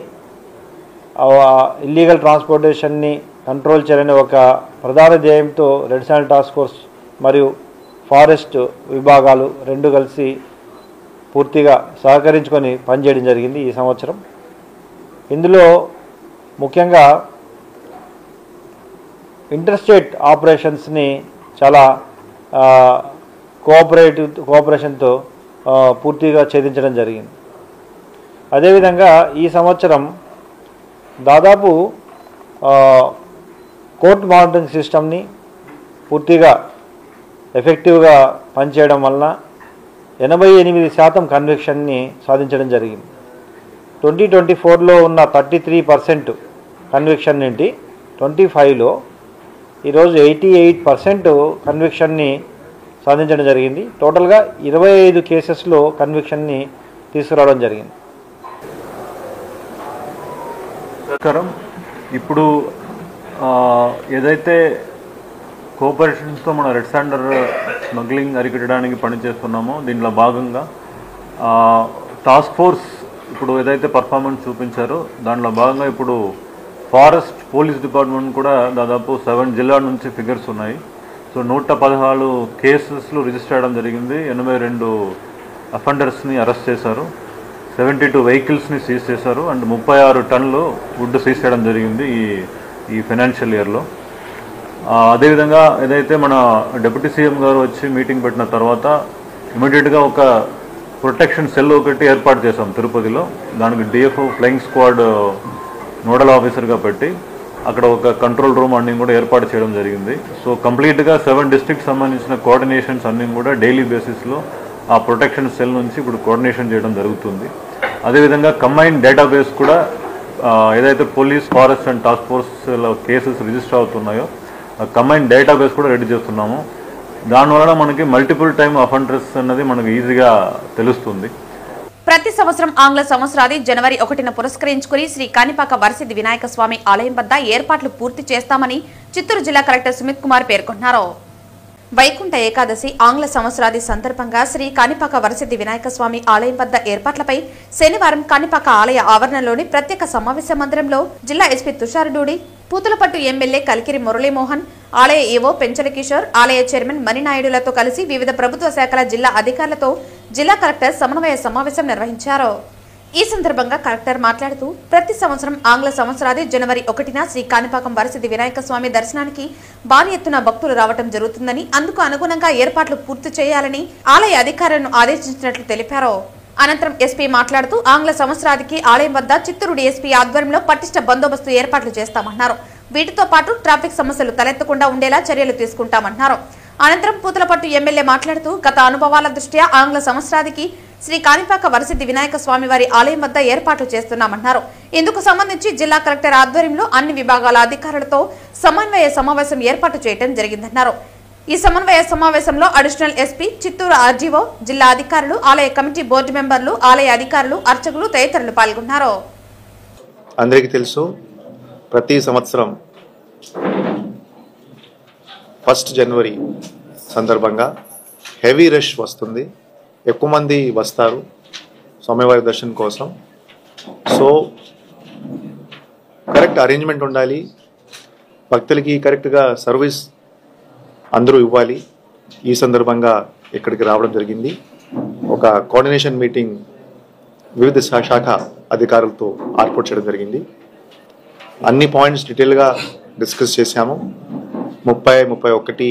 ఇల్లీగల్ ట్రాన్స్పోర్టేషన్ని కంట్రోల్ చేయాలనే ఒక ప్రధాన ధ్యేయంతో రెడ్ శాండల్ టాస్క్ ఫోర్స్ మరియు ఫారెస్ట్ విభాగాలు రెండు కలిసి పూర్తిగా సహకరించుకొని పనిచేయడం జరిగింది ఈ సంవత్సరం. ఇందులో ముఖ్యంగా ఇంటర్స్టేట్ ఆపరేషన్స్ని చాలా కోఆపరేషన్తో పూర్తిగా ఛేదించడం జరిగింది. అదేవిధంగా ఈ సంవత్సరం దాదాపు కోర్ట్ మానిటరింగ్ సిస్టమ్ని పూర్తిగా ఎఫెక్టివ్గా పనిచేయడం వలన 88% కన్విక్షన్ని సాధించడం జరిగింది. 2024లో ఉన్న 33% కన్విక్షన్ నుండి 25లో ఈరోజు 88% కన్విక్షన్ని సాధించడం జరిగింది. టోటల్గా 25 కేసెస్లో కన్విక్షన్ని తీసుకురావడం జరిగింది. ఇప్పుడు ఏదైతే కోఆపరేషన్స్తో మన రెడ్ శాండర్ స్మగ్లింగ్ అరికట్టడానికి పనిచేస్తున్నామో దీంట్లో భాగంగా టాస్క్ ఫోర్స్ ఇప్పుడు ఏదైతే పర్ఫార్మెన్స్ చూపించారో దాంట్లో భాగంగా ఇప్పుడు ఫారెస్ట్ పోలీస్ డిపార్ట్మెంట్ కూడా దాదాపు 7 జిల్లాల నుంచి ఫిగర్స్ ఉన్నాయి. సో 114 కేసెస్లు రిజిస్టర్ చేయడం జరిగింది. 82 అఫెండర్స్ని అరెస్ట్ చేశారు. 72 వెహికల్స్ని సీజ్ చేశారు. అండ్ 36 టన్నులు వుడ్ సీజ్ చేయడం జరిగింది ఈ ఫైనాన్షియల్ ఇయర్లో. అదేవిధంగా ఏదైతే మన డిప్యూటీ సీఎం గారు వచ్చి మీటింగ్ పెట్టిన తర్వాత ఇమీడియట్గా ఒక ప్రొటెక్షన్ సెల్ ఒకటి ఏర్పాటు చేశాం తిరుపతిలో. దానికి డిఎఫ్ఓ ఫ్లయింగ్ స్క్వాడ్ నోడల్ ఆఫీసర్గా పెట్టి అక్కడ ఒక కంట్రోల్ రూమ్ అన్నీ కూడా ఏర్పాటు చేయడం జరిగింది. సో కంప్లీట్గా 7 డిస్ట్రిక్ట్ సంబంధించిన కోఆర్డినేషన్స్ అన్నీ కూడా డైలీ బేసిస్లో ఆ ప్రొటెక్షన్ సెల్ నుంచి ఇప్పుడు కోఆర్డినేషన్ చేయడం జరుగుతుంది. అదేవిధంగా కంబైన్డ్ డేటాబేస్ కూడా ఏదైతే పోలీస్ ఫారెస్ట్ అండ్ టాస్క్ ఫోర్స్లో కేసెస్ రిజిస్టర్ అవుతున్నాయో కంబైన్డ్ డేటాబేస్ కూడా రెడీ చేస్తున్నాము. దానివల్ల మనకి మల్టిపుల్ టైమ్ అఫెండర్స్ అన్నది మనకు ఈజీగా తెలుస్తుంది. ప్రతి సంవత్సరం ఆంగ్ల సంవత్సరాది జనవరి 1న పురస్కరించుకుని శ్రీ కాణిపాక వరసిద్ధి వినాయక స్వామి ఆలయం వద్ద ఏర్పాట్లు పూర్తి చేస్తామని చిత్తూరు జిల్లా కలెక్టర్ సుమిత్ కుమార్ పేర్కొన్నారు. వైకుంఠ ఏకాదశి ఆంగ్ల సంవత్సరాది సందర్భంగా శ్రీ కాణిపాక వరసిద్ధి వినాయక స్వామి ఆలయం వద్ద ఏర్పాట్లపై శనివారం కాణిపాక ఆలయ ఆవరణలోని ప్రత్యేక సమావేశ మందిరంలో జిల్లా ఎస్పీ తుషార్ డూడి, పూతలపట్టు ఎమ్మెల్యే కలికిరి మురళీమోహన్, ఆలయ ఈవో పెంచల కిషోర్, ఆలయ చైర్మన్ మణినాయుడులతో కలిసి వివిధ ప్రభుత్వ శాఖల జిల్లా అధికారులతో జిల్లా కలెక్టర్ సమన్వయ సమావేశం నిర్వహించారు. ఈ సందర్భంగా కలెక్టర్ మాట్లాడుతూ ప్రతి సంవత్సరం ఆంగ్ల సంవత్సరాది జనవరి 1న శ్రీ కాణిపాకం వరసిద్ధి వినాయక స్వామి దర్శనానికి భారీ ఎత్తున భక్తులు రావడం జరుగుతుందని, అందుకు అనుగుణంగా ఏర్పాట్లు పూర్తి చేయాలని ఆలయ అధికారులను ఆదేశించినట్లు తెలిపారు. అనంతరం ఎస్పీ మాట్లాడుతూ ఆంగ్ల సంవత్సరాదికి ఆలయం వద్ద చిత్తూరు డీఎస్పీ ఆధ్వర్యంలో పటిష్ట బందోబస్తు ఏర్పాట్లు చేస్తామన్నారు. వీటితో పాటు ట్రాఫిక్ సమస్యలు తలెత్తకుండా ఉండేలా చర్యలు తీసుకుంటామన్నారు. అనంతరం పూతలపట్టు ఎమ్మెల్యే మాట్లాడుతూ గత అనుభవాల దృష్ట్యా ఆంగ్ల సంవత్సరాదికి శ్రీ కాణిపాక వరసిద్ధి వినాయక స్వామి వారి ఆలయం వద్ద ఏర్పాట్లు చేస్తున్నామన్నారు. ఇందుకు సంబంధించి జిల్లా కలెక్టర్ ఆధ్వర్యంలో అన్ని విభాగాల అధికారులతో సమన్వయ సమావేశం ఏర్పాటు చేయడం జరిగిందన్నారు. ఈ సమన్వయ సమావేశంలో అడిషనల్ ఎస్పీ, చిత్తూరు ఆర్జీఓ, జిల్లా అధికారులు, ఆలయ కమిటీ బోర్డు మెంబర్లు, ఆలయ అధికారులు, అర్చకులు తదితరులు పాల్గొన్నారు. అందరికీ తెలుసు, ప్రతి సంవత్సరం 1 జనవరి సందర్భంగా హెవీ రష్ వస్తుంది. ఎక్కువ మంది వస్తారు స్వామివారి దర్శనం కోసం. సో కరెక్ట్ అరేంజ్మెంట్ ఉండాలి, భక్తులకి కరెక్ట్గా సర్వీస్ అందరూ ఇవ్వాలి. ఈ సందర్భంగా ఇక్కడికి రావడం జరిగింది. ఒక కోఆర్డినేషన్ మీటింగ్ వివిధ శాఖ అధికారులతో ఏర్పాటు చేయడం జరిగింది. అన్ని పాయింట్స్ డీటెయిల్గా డిస్కస్ చేశాము. 30, 31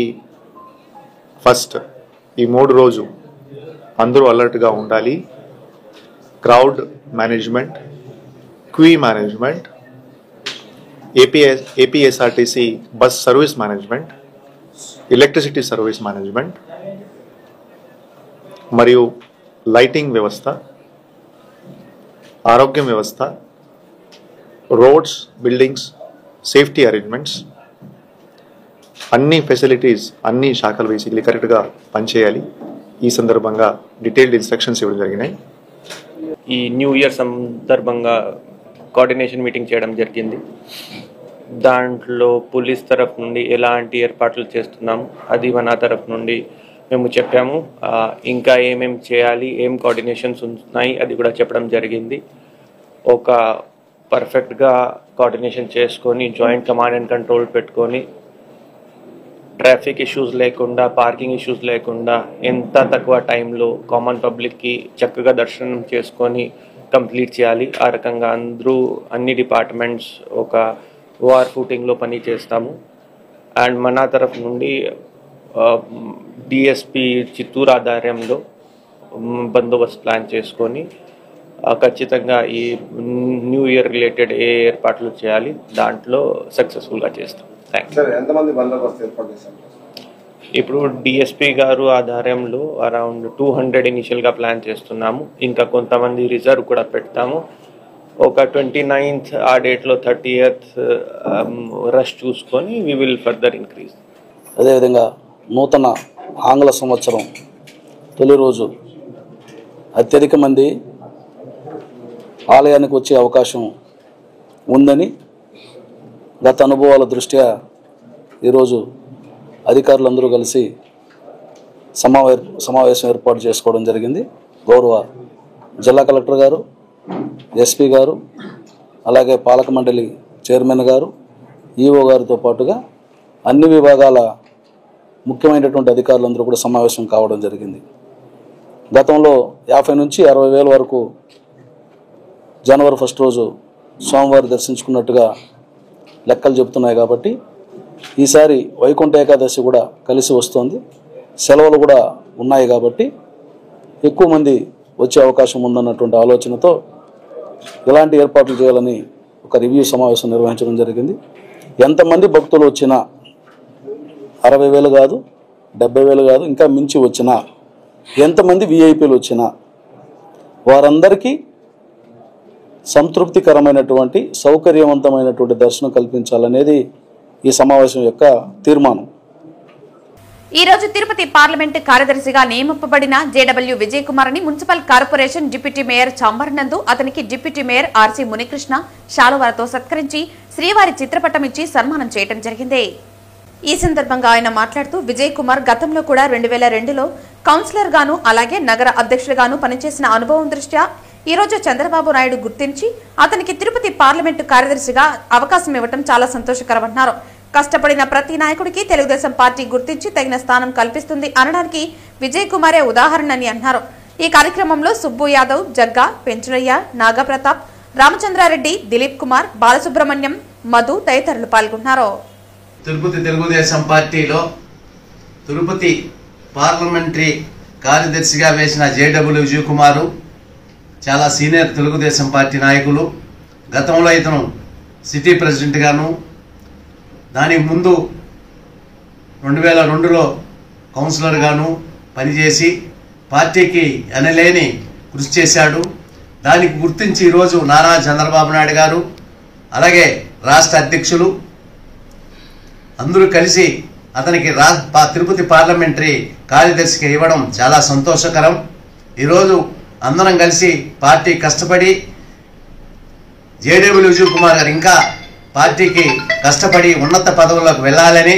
ఫస్ట్ ఈ 3 రోజు అందరూ అలర్ట్గా ఉండాలి. Crowd management, queue management, APSRTC bus service management, electricity service management మరియు లైటింగ్ వ్యవస్థ, ఆరోగ్యం వ్యవస్థ, రోడ్స్, బిల్డింగ్స్, సేఫ్టీ అరేంజ్మెంట్స్, అన్ని ఫెసిలిటీస్ అన్ని శాఖలు బేసిక్లీ కరెక్ట్గా పనిచేయాలి. ఈ సందర్భంగా డీటెయిల్డ్ ఇన్స్ట్రక్షన్స్ ఇవ్వడం జరిగినాయి. ఈ న్యూ ఇయర్ సందర్భంగా కోఆర్డినేషన్ మీటింగ్ చేయడం జరిగింది. దాంట్లో పోలీస్ తరఫు నుండి ఎలాంటి ఏర్పాట్లు చేస్తున్నాము అది మన తరఫు నుండి మేము చెప్పాము. ఇంకా ఏమేమి చేయాలి, ఏం కోఆర్డినేషన్స్ ఉన్నాయి అది కూడా చెప్పడం జరిగింది. ఒక పర్ఫెక్ట్గా కోఆర్డినేషన్ చేసుకొని జాయింట్ కమాండ్ అండ్ కంట్రోల్ పెట్టుకొని ట్రాఫిక్ ఇష్యూస్ లేకుండా, పార్కింగ్ ఇష్యూస్ లేకుండా ఎంత తక్కువ టైంలో కామన్ పబ్లిక్కి చక్కగా దర్శనం చేసుకొని కంప్లీట్ చేయాలి. ఆ రకంగా అన్ని డిపార్ట్మెంట్స్ ఒక వార్ ఫూటింగ్లో పని చేస్తాము. అండ్ మన తరఫు నుండి డిఎస్పి చిత్తూరు ఆధ్వర్యంలో బందోబస్తు ప్లాన్ చేసుకొని ఖచ్చితంగా ఈ న్యూ ఇయర్ రిలేటెడ్ ఏ ఏర్పాట్లు చేయాలి దాంట్లో సక్సెస్ఫుల్గా చేస్తాం. థ్యాంక్స్. ఇప్పుడు డిఎస్పి గారు ఆధ్వర్యంలో అరౌండ్ 200 ఇనిషియల్గా ప్లాన్ చేస్తున్నాము. ఇంకా కొంతమంది రిజర్వ్ కూడా పెడతాము. ఒక 29th ఆ డేట్లో 30th రష్ చూసుకొని వి విల్ ఫర్దర్ ఇంక్రీజ్. అదేవిధంగా నూతన ఆంగ్ల సంవత్సరం తొలి రోజు అత్యధిక మంది ఆలయానికి వచ్చే అవకాశం ఉందని గత అనుభవాల దృష్ట్యా ఈరోజు అధికారులందరూ కలిసి సమావేశం ఏర్పాటు చేసుకోవడం జరిగింది. గౌరవ జిల్లా కలెక్టర్ గారు, ఎస్పీ గారు, అలాగే పాలక మండలి చైర్మన్ గారు, ఈఓ గారితో పాటుగా అన్ని విభాగాల ముఖ్యమైనటువంటి అధికారులందరూ కూడా సమావేశం కావడం జరిగింది. గతంలో 50 నుంచి 60 వేల వరకు జనవరి 1 రోజు సోమవారం దర్శించుకున్నట్టుగా లెక్కలు చెబుతున్నాయి. కాబట్టి ఈసారి వైకుంఠ ఏకాదశి కూడా కలిసి వస్తుంది, సెలవులు కూడా ఉన్నాయి కాబట్టి ఎక్కువ మంది వచ్చే అవకాశం ఉందన్నటువంటి ఆలోచనతో ఇలాంటి ఏర్పాట్లు చేయాలని ఒక రివ్యూ సమావేశం నిర్వహించడం జరిగింది. ఎంతమంది భక్తులు వచ్చినా 60,000 కాదు, 70,000 కాదు, ఇంకా మించి వచ్చినా, ఎంతమంది విఐపీలు వచ్చినా వారందరికీ సంతృప్తికరమైనటువంటి సౌకర్యవంతమైనటువంటి దర్శనం కల్పించాలనేది ఈ సమావేశం యొక్క తీర్మానం. ఈ రోజు తిరుపతి పార్లమెంటు కార్యదర్శిగా నియమింపబడిన జేడబ్ల్యూ విజయ్ కుమార్ ని municipal corporation deputy mayor chamber నందు అతనికి డిప్యూటీ మేయర్ ఆర్సీ మునికృష్ణ శాలువాలతో సత్కరించి శ్రీవారి చిత్రపటం ఇచ్చి సన్మానం చేయడం జరిగింది. ఈ సందర్భంగా ఆయన మాట్లాడుతూ విజయ్ కుమార్ గతంలో కూడా 2002లో కౌన్సిలర్ గాను అలాగే నగర అధ్యక్షులుగాను పనిచేసిన అనుభవం దృష్ట్యా ఈ రోజు చంద్రబాబు నాయుడు గుర్తించి అతనికి తిరుపతి పార్లమెంటు కార్యదర్శిగా అవకాశం ఇవ్వడం చాలా సంతోషకరమన్నారు. కష్టపడిన ప్రతి నాయకుడికి తెలుగుదేశం పార్టీ గుర్తించి తగిన స్థానం కల్పిస్తుంది అనడానికి విజయ్ కుమారే ఉదాహరణని అన్నారు. ఈ కార్యక్రమంలో సుబ్బు యాదవ్, జగ్గా, పెంచులయ్య, నాగప్రతాప్, రామచంద్రారెడ్డి, దిలీప్ కుమార్, బాలసుబ్రహ్మణ్యం, మధు తదితరులు పాల్గొన్నారు. తిరుపతి తెలుగుదేశం పార్టీలో తిరుపతి పార్లమెంటరీ కార్యదర్శిగా వేసిన జేడబ్ల్యూ విజయ్ కుమారు చాలా సీనియర్ తెలుగుదేశం పార్టీ నాయకులు. గతంలో ఇతను సిటీ ప్రెసిడెంట్ గాను, దానికి ముందు 2002లో కౌన్సిలర్ గాను పనిచేసి పార్టీకి ఎనలేని కృషి చేశాడు. దానికి గుర్తించి ఈరోజు నారా చంద్రబాబు నాయుడు గారు అలాగే రాష్ట్ర అధ్యక్షులు అందరూ కలిసి అతనికి తిరుపతి పార్లమెంటరీ కార్యదర్శిగా ఇవ్వడం చాలా సంతోషకరం. ఈరోజు అందరం కలిసి పార్టీ కష్టపడి జేడబ్ల్యూ విజయ్ కుమార్ గారు ఇంకా పార్టీకి కష్టపడి ఉన్నత పదవులకు వెళ్ళాలని,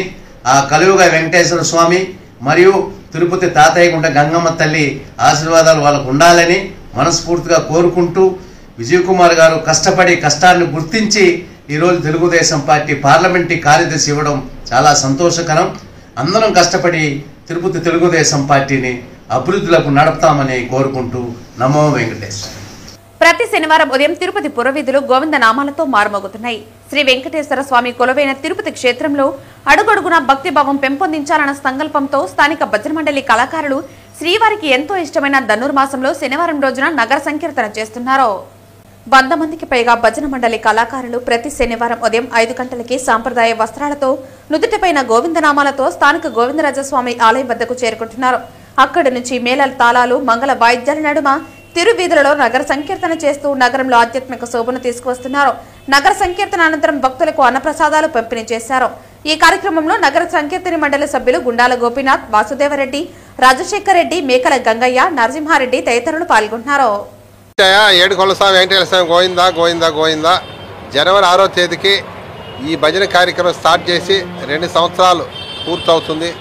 ఆ కలియుగ వెంకటేశ్వర స్వామి మరియు తిరుపతి తాతయ్య గుంట గంగమ్మ తల్లి ఆశీర్వాదాలు వాళ్ళకు ఉండాలని మనస్ఫూర్తిగా కోరుకుంటూ విజయ్ కుమార్ గారు కష్టపడి కష్టాన్ని గుర్తించి ఈరోజు తెలుగుదేశం పార్టీ పార్లమెంటరీ కార్యదర్శి ఇవ్వడం చాలా సంతోషకరం. అందరం కష్టపడి తిరుపతి తెలుగుదేశం పార్టీని అభివృద్ధిలోకి నడుపుతామని కోరుకుంటూ నమో వెంకటేశ్వర. ప్రతి శనివారం ఉదయం తిరుపతి పురవీధులు గోవింద నామాలతో మారుమోగుతున్నాయి. శ్రీ వెంకటేశ్వర స్వామి కొలువైన తిరుపతి క్షేత్రంలో అడుగడుగున భక్తిభావం పెంపొందించాలన్న సంకల్పంతో స్థానిక భజన మండలి కళాకారులు శ్రీవారికి ఎంతో ఇష్టమైన ధనుర్మాసంలో శనివారం రోజున నగర సంకీర్తన చేస్తున్నారు. 100 మందికి పైగా భజన మండలి కళాకారులు ప్రతి శనివారం ఉదయం 5 గంటలకి సాంప్రదాయ వస్త్రాలతో నుదుటిపైన గోవిందనామాలతో స్థానిక గోవిందరాజస్వామి ఆలయం వద్దకు చేరుకుంటున్నారు. అక్కడి నుంచి మేళల తాళాలు మంగళ వాయిద్యాల నడుమ తిరువీధులలో నగర సంకీర్తన చేస్తూ నగరంలో ఆధ్యాత్మిక శోభను తీసుకువస్తున్నారు. నగర సంకీర్తన అనంతరం భక్తులకు అన్నప్రసాదాలు పంపిణీ చేశారు. ఈ కార్యక్రమంలో నగర సంకీర్తన మండలి సభ్యులు గుండాల గోపీనాథ్, వాసుదేవరెడ్డి, రాజశేఖర్ రెడ్డి, మేకల గంగయ్య, నరసింహారెడ్డి తదితరులు పాల్గొంటున్నారు. ఏడుకొండస్వామి వెంకటేశ్వర స్వామి గోవిందా గోవిందా గోవిందా. జనవరి 6వ తేదీకి ఈ భజన కార్యక్రమం స్టార్ట్ చేసి 2 సంవత్సరాలు పూర్తవుతుంది.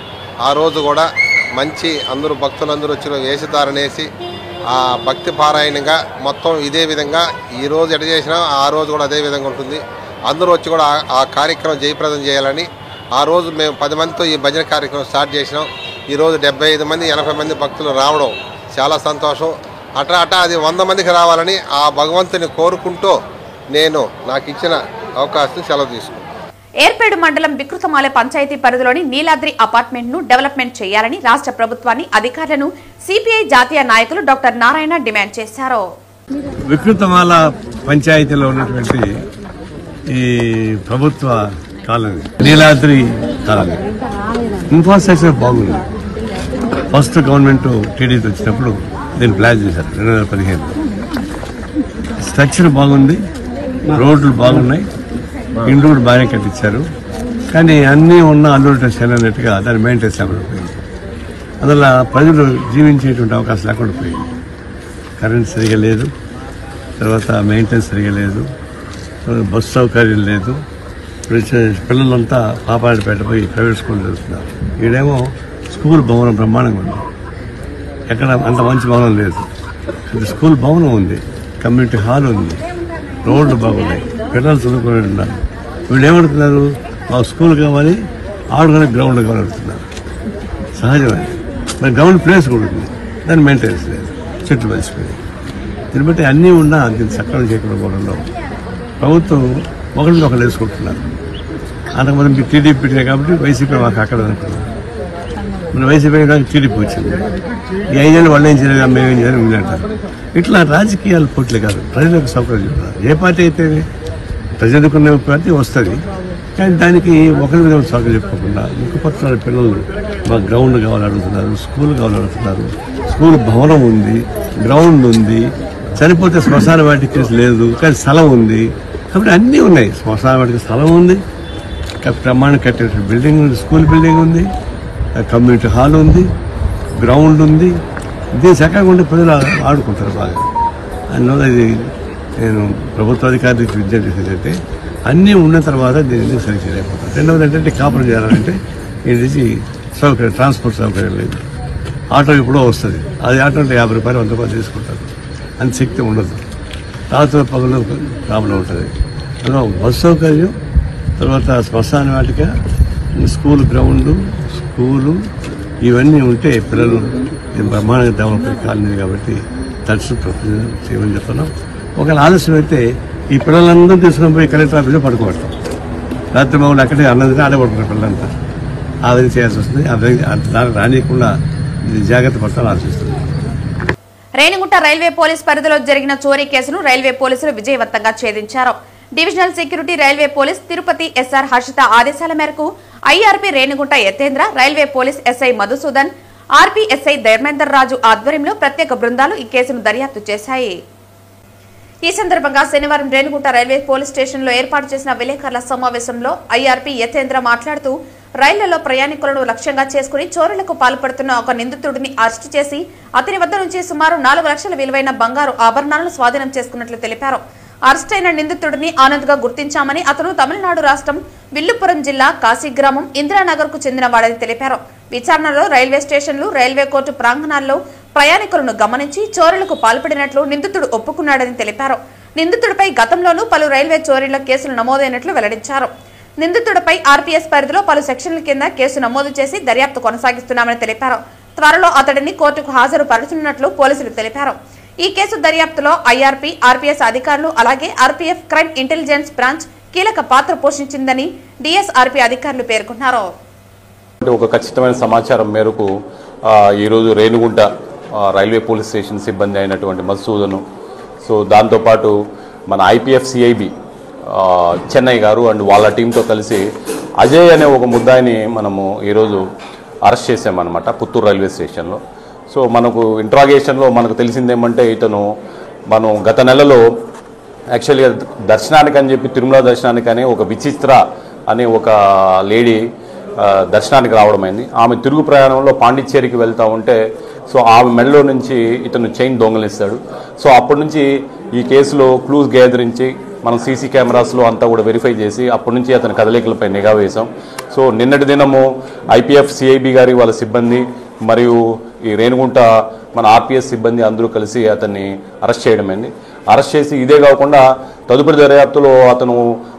ఆ రోజు కూడా మంచి అందరూ భక్తులందరూ వచ్చిన వేషధారణ వేసి ఆ భక్తి పారాయణంగా మొత్తం ఇదే విధంగా ఈ రోజు ఎట చేసినా ఆ రోజు కూడా అదే విధంగా ఉంటుంది. అందరూ వచ్చి కూడా ఆ కార్యక్రమం జయప్రదం చేయాలని ఆ రోజు మేము 10 మందితో ఈ భజన కార్యక్రమం స్టార్ట్ చేసినాం. ఈరోజు 75 మంది 80 మంది భక్తులు రావడం చాలా సంతోషం. అట్లా అది 100 మందికి రావాలని ఆ భగవంతుని కోరుకుంటూ నేను నాకు ఇచ్చిన అవకాశం సెలవు తీసుకున్నాను. ఏర్పేడు మండలం వికృతమాలె పంచాయతీ పరిధిలోని నీలాద్రి అపార్ట్మెంట్ ను డెవలప్మెంట్ చేయాలని రాష్ట్ర ప్రభుత్వాన్ని అధికారులను సిపిఐ జాతీయ నాయకులు డాక్టర్ నారాయణ డిమాండ్ చేశారు. వికృతమాల పంచాయతీలో ఉన్నటువంటి ఈ ప్రభుత్వ కాలనీ నీలాద్రి కాలనీ ఇన్ఫ్రాస్ట్రక్చర్ బాగుంది. ఫస్ట్ గవర్నమెంట్ టీడీపీ వచ్చినప్పుడు దీన్ని ప్లాన్ చేశారు 2015. స్ట్రక్చర్ బాగుంది, రోడ్లు బాగున్నాయి, ఇండ్లు కూడా బాగానే కట్టించారు. కానీ అన్నీ ఉన్న అల్లూరు టెస్ట్ అన్నట్టుగా దాన్ని మెయింటెన్స్ లేకుండా పోయింది. అందువల్ల ప్రజలు జీవించేటువంటి అవకాశం లేకుండా పోయింది. కరెంట్ సరిగా లేదు, తర్వాత మెయింటెనెన్స్ సరిగా లేదు, బస్సు సౌకర్యం లేదు. పిల్లలంతా పాపాడిపేట పోయి ప్రైవేట్ స్కూల్ చదువుతున్నారు. ఈడేమో స్కూల్ భవనం బ్రహ్మాండంగా ఉంది, ఎక్కడ అంత మంచి భవనం లేదు. స్కూల్ భవనం ఉంది, కమ్యూనిటీ హాల్ ఉంది, రోడ్లు బాగున్నాయి, పిల్లలు చదువుకుని ఉన్నారు. వీళ్ళు ఏమడుతున్నారు, మాకు స్కూల్ కావాలి, ఆడుకునే గ్రౌండ్ కావాలి అడుగుతున్నారు. సహజమే, మరి గ్రౌండ్ ప్లేస్ కూడా ఉంది, దాన్ని మెయింటెనెన్స్ లేదు, చెట్లు కలిసిపోయాయి. దీన్ని బట్టి అన్నీ ఉన్నా దీన్ని సక్రమం చేయకపోవడంలో ప్రభుత్వం ఒకరికి ఒకరు వేసుకుంటున్నారు. అంతకుముందు మీకు టీడీపీ పెట్టినా కాబట్టి వైసీపీ మాకు అక్కడ అనుకున్నాం. మన వైసీపీ టీడీపీ వచ్చింది. ఈ 5 ఏళ్ళు వాళ్ళు ఏం చేయలేదు, మేమేం చేయాలి వీళ్ళు అంటారు. ఇట్లా రాజకీయాలు పోట్లే కాదు, ప్రజలకు సౌకర్యం చెప్తారు. ఏ పార్టీ అయితే ప్రజలకున్న పార్టీ వస్తుంది, కానీ దానికి ఒకరి మీద సౌకర్యం చెప్పుకోకుండా ముఖపత్రాల పిల్లలు మాకు గ్రౌండ్ కావాలని అడుగుతున్నారు, స్కూల్ కావాలని అడుగుతున్నారు. స్కూల్ భవనం ఉంది, గ్రౌండ్ ఉంది, చనిపోతే శ్మశాన వాటికి లేదు, కానీ స్థలం ఉంది. కాబట్టి అన్నీ ఉన్నాయి. శ్మశాన వాటికి స్థలం ఉంది, ప్రమాణం కట్టే బిల్డింగ్ ఉంది, స్కూల్ బిల్డింగ్ ఉంది, కమ్యూనిటీ హాల్ ఉంది, గ్రౌండ్ ఉంది. దీని చక్కగా ఉండి ప్రజలు ఆడుకుంటారు బాగా. అందువల్ల ఇది నేను ప్రభుత్వ అధికారులకు విజ్ఞప్తి చేసేదంటే అన్నీ ఉన్న తర్వాత దీన్ని సరి చేయలేకపోతాను. రెండవది ఏంటంటే కాపురం చేయాలంటే ఇది సౌకర్యం, ట్రాన్స్పోర్ట్ సౌకర్యం లేదు. ఆటో ఎప్పుడో వస్తుంది, అది ఆటో అంటే 50 రూపాయలు 100 రూపాయలు తీసుకుంటారు, అంత శక్తి ఉండదు. రాత్రి పగలు ప్రాబ్లం ఉంటుంది. అందులో బస్సు సౌకర్యం, తర్వాత శ్మశాన వాటిక, స్కూల్ గ్రౌండ్, స్కూలు ఇవన్నీ ఉంటే పిల్లలు బ్రహ్మాండంగా డెవలప్ కాలనీ కాబట్టి తలుచుకుంటూ చేయమని చెప్తున్నాం. ఒకవేళ ఆలస్యం అయితే ఈ పిల్లలందరూ తీసుకుని పోయి కలెక్టర్ ఆఫీస్లో పడుకోవటం, రాత్రి బాబులు అక్కడే అన్నది ఆడే పడుకుంటారు పిల్లలంతా. ఆ విధంగా చేయాల్సి వస్తుంది. ఆ విధంగా రానియకుండా జాగ్రత్త పడతాను ఆలోచిస్తుంది. రేణిగుంట రైల్వే పోలీస్ పరిధిలో జరిగిన చోరీ కేసును రైల్వే పోలీసులు విజయవంతంగా ఛేదించారు. Divisional security railway police Tirupati SR Harshita ఆదేశాల మేరకు IRP Renigunta Yatendra, railway police SI Madhusudan, RPSI Dharmender Raju ఆధ్వర్యంలో ప్రత్యేక బృందాలు ఈ కేసును దర్యాప్తు చేశాయి. ఈ సందర్భంగా శనివారం రేణిగుంట రైల్వే పోలీస్ స్టేషన్లో ఏర్పాటు చేసిన విలేకరుల సమావేశంలో ఐఆర్పీ యతేంద్ర మాట్లాడుతూ రైళ్లలో ప్రయాణికులను లక్ష్యంగా చేసుకుని చోరీలకు పాల్పడుతున్న ఒక నిందితుడిని అరెస్టు చేసి అతని వద్ద నుంచి సుమారు 4 లక్షల విలువైన బంగారు ఆభరణాలను స్వాధీనం చేసుకున్నట్లు తెలిపారు. అరెస్టైన నిందితుడిని ఆనంద్గా గుర్తించామని, అతను తమిళనాడు రాష్ట్రం విల్లుపురం జిల్లా కాశీ గ్రామం ఇందిరానగర్ కు చెందిన వాడని తెలిపారు. విచారణలో రైల్వే స్టేషన్లు, రైల్వే కోర్టు ప్రాంగణాల్లో ప్రయాణికులను గమనించి చోరీలకు పాల్పడినట్లు నిందితుడు ఒప్పుకున్నాడని తెలిపారు. నిందితుడిపై గతంలోనూ పలు రైల్వే చోరీల కేసులు నమోదైనట్లు వెల్లడించారు. నిందితుడిపై ఆర్పీఎస్ పరిధిలో పలు సెక్షన్ల కింద కేసు నమోదు చేసి దర్యాప్తు కొనసాగిస్తున్నామని తెలిపారు. త్వరలో అతడిని కోర్టుకు హాజరు పరచనున్నట్లు పోలీసులు తెలిపారు. ఈ కేసు దర్యాప్తులో ఐఆర్పీ, ఆర్పీఎస్ అధికారులు అలాగే ఆర్పీఎఫ్ క్రైమ్ ఇంటెలిజెన్స్ బ్రాంచ్ కీలక పాత్ర పోషించిందని డిఎస్ఆర్పీ అధికారులు పేర్కొన్నారు. ఒక ఖచ్చితమైన సమాచారం మేరకు ఈరోజు రేణిగుంట రైల్వే పోలీస్ స్టేషన్ సిబ్బంది అయినటువంటి మధుసూదను, సో దాంతోపాటు మన IPF CIB చెన్నై గారు అండ్ వాళ్ళ టీంతో కలిసి అజయ్ అనే ఒక ముద్దాయిని మనము ఈరోజు అరెస్ట్ చేసామన్నమాట పుత్తూరు రైల్వే స్టేషన్లో. సో మనకు ఇంట్రాగేషన్లో మనకు తెలిసిందేమంటే ఇతను మనం గత నెలలో యాక్చువల్గా దర్శనానికి అని చెప్పి తిరుమల దర్శనానికి అని ఒక విచిత్ర అనే ఒక లేడీ దర్శనానికి రావడమైంది. ఆమె తిరుగు ప్రయాణంలో పాండిచ్చేరికి వెళ్తూ ఉంటే సో ఆమె మెడలో నుంచి ఇతను చైన్ దొంగలిస్తాడు. సో అప్పటి నుంచి ఈ కేసులో క్లూస్ గ్యాదరించి మనం సీసీ కెమెరాస్లో అంతా కూడా వెరిఫై చేసి అప్పటి నుంచి అతని కదలికలపై నిఘా వేశాం. సో నిన్నటి దినము IPF CIB గారి వాళ్ళ సిబ్బంది మరియు ఈ రేణిగుంట మన RPS సిబ్బంది అందరూ కలిసి అతన్ని అరెస్ట్ చేయడమైంది. అరెస్ట్ చేసి ఇదే కాకుండా తదుపరి దర్యాప్తులో అతను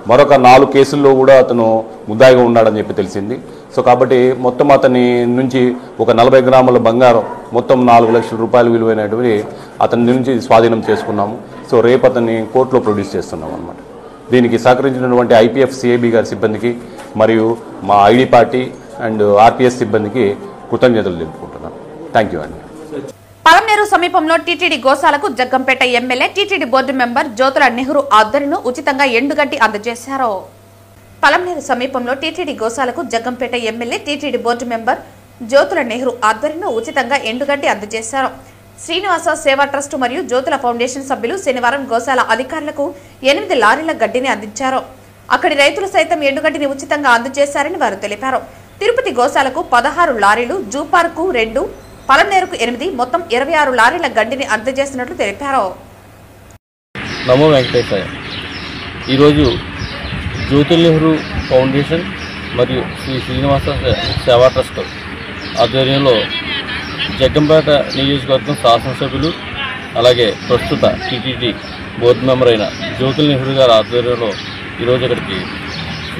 మరొక 4 కేసుల్లో కూడా అతను ముద్దాయిగా ఉన్నాడని చెప్పి తెలిసింది. సో కాబట్టి మొత్తం అతని నుంచి ఒక 40 గ్రాముల బంగారం మొత్తం 4 లక్షల రూపాయలు విలువైనటువంటి అతని నుంచి స్వాధీనం చేసుకున్నాము. సో రేపు అతన్ని కోర్టులో ప్రొడ్యూస్ చేస్తున్నాం అన్నమాట. దీనికి సహకరించినటువంటి IPF CIB గారి సిబ్బందికి మరియు మా ID పార్టీ అండ్ RPS సిబ్బందికి కృతజ్ఞతలు తెలుపుకుంటున్నాను. థ్యాంక్ యూ అండి. పలమనేరు సమీపంలో టీటీడీ గోశాలకు Jaggampeta MLA TTD board member Jyothula Nehru ఆధ్వర్యంలో ఉచితంగా ఎండుగడ్డి అందజేశారు. పలమనేరు సమీపంలో టీటీడీ గోశాలకు Jaggampeta MLA TTD board member Jyothula Nehru ఆధ్వర్యంలో ఉచితంగా ఎండుగడ్డి అందజేశారు. శ్రీనివాస సేవా ట్రస్ట్ మరియు జ్యోతుల ఫౌండేషన్ సభ్యులు శనివారం గోశాల అధికారులకు 8 లారీల గడ్డిని అందించారు. అక్కడి రైతులు సైతం ఎండుగడ్డిని ఉచితంగా అందజేశారని వారు తెలిపారు. తిరుపతి గోశాలకు 16 లారీలు, జూ పార్కు 2, పలమనేరుకు 8 మొత్తం 26 లారీల గడ్డిని అందజేసినట్లు తెలిపారు. నమో వెంకటేశాయ. ఈరోజు జ్యోతుల నెహ్రూ ఫౌండేషన్ మరియు శ్రీనివాస సేవా ట్రస్ట్ ఆధ్వర్యంలో జగ్గంపేట నియోజకవర్గం శాసనసభ్యులు అలాగే ప్రస్తుత టీటీడీ బోర్డు మెంబర్ అయిన జ్యోతుల నెహ్రూ గారి ఆధ్వర్యంలో ఈరోజు ఇక్కడికి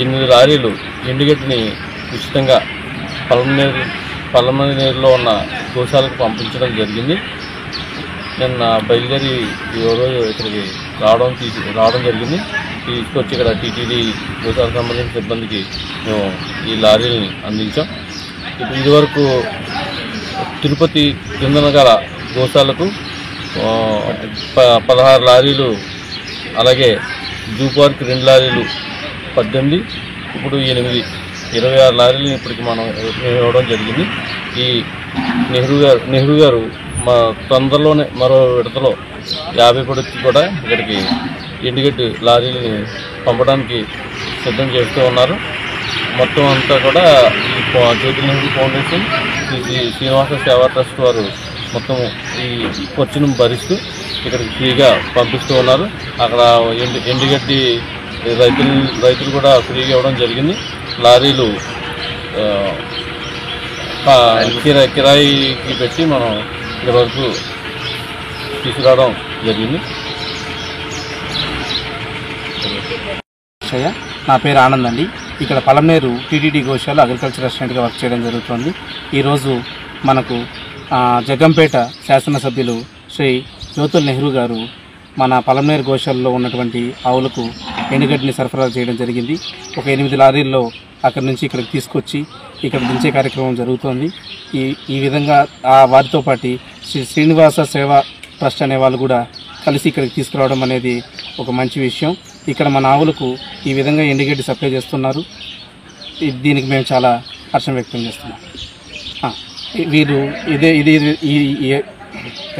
8 లారీలు ఎండుగడ్డిని ఉచితంగా పలమనేరులో ఉన్న గోశాలకు పంపించడం జరిగింది. నిన్న బయలుదేరి ఈరోజు ఇక్కడికి రావడం జరిగింది. తీసుకొచ్చి ఇక్కడ టీటీడీ గోశాలకు సంబంధించిన సిబ్బందికి మేము ఈ లారీలని అందించాం. ఇప్పుడు ఇదివరకు తిరుపతి కిందన గల గోశాలకు 16 లారీలు, అలాగే జూ పార్క్ 2 లారీలు 18, ఇప్పుడు 8, 26 లారీలు ఇప్పటికి మనం ఇవ్వడం జరిగింది. ఈ నెహ్రూ గారు మా తొందరలోనే మరో విడతలో 50 పడుకు కూడా ఇక్కడికి ఎండుగడ్డి లారీలని పంపడానికి సిద్ధం చేస్తూ ఉన్నారు. మొత్తం అంతా కూడా ఈ జ్యోతుల నెహ్రూ ఫౌండేషన్, శ్రీనివాస సేవా ట్రస్ట్ వారు మొత్తం ఈ ఖర్చును భరిస్తూ ఇక్కడికి ఫ్రీగా పంపిస్తూ ఉన్నారు. అక్కడ ఎండుగడ్డి రైతులు కూడా ఫ్రీగా ఇవ్వడం జరిగింది. లారీలు కిరాయికి పెట్టి మనం ఇక్కడ వరకు తీసుకురావడం జరిగింది. నా పేరు ఆనంద్ అండి. ఇక్కడ పలమనేరు టీటీడీ గోశాల అగ్రికల్చర్ అసిస్టెంట్గా వర్క్ చేయడం జరుగుతుంది. ఈరోజు మనకు జగ్గంపేట శాసనసభ్యులు శ్రీ జ్యోతుల నెహ్రూ గారు మన పలమనేరు గోశాలలో ఉన్నటువంటి ఆవులకు ఎండుగడ్డిని సరఫరా చేయడం జరిగింది. ఒక 8 లారీల్లో అక్కడి నుంచి ఇక్కడికి తీసుకొచ్చి ఇక్కడ దించే కార్యక్రమం జరుగుతోంది. ఈ విధంగా వారితో పాటు శ్రీనివాస సేవా ట్రస్ట్ అనే వాళ్ళు కూడా కలిసి ఇక్కడికి తీసుకురావడం అనేది ఒక మంచి విషయం. ఇక్కడ మన ఆవులకు ఈ విధంగా ఎండుగడ్డి సప్లై చేస్తున్నారు. దీనికి మేము చాలా హర్షం వ్యక్తం చేస్తున్నాం. వీరు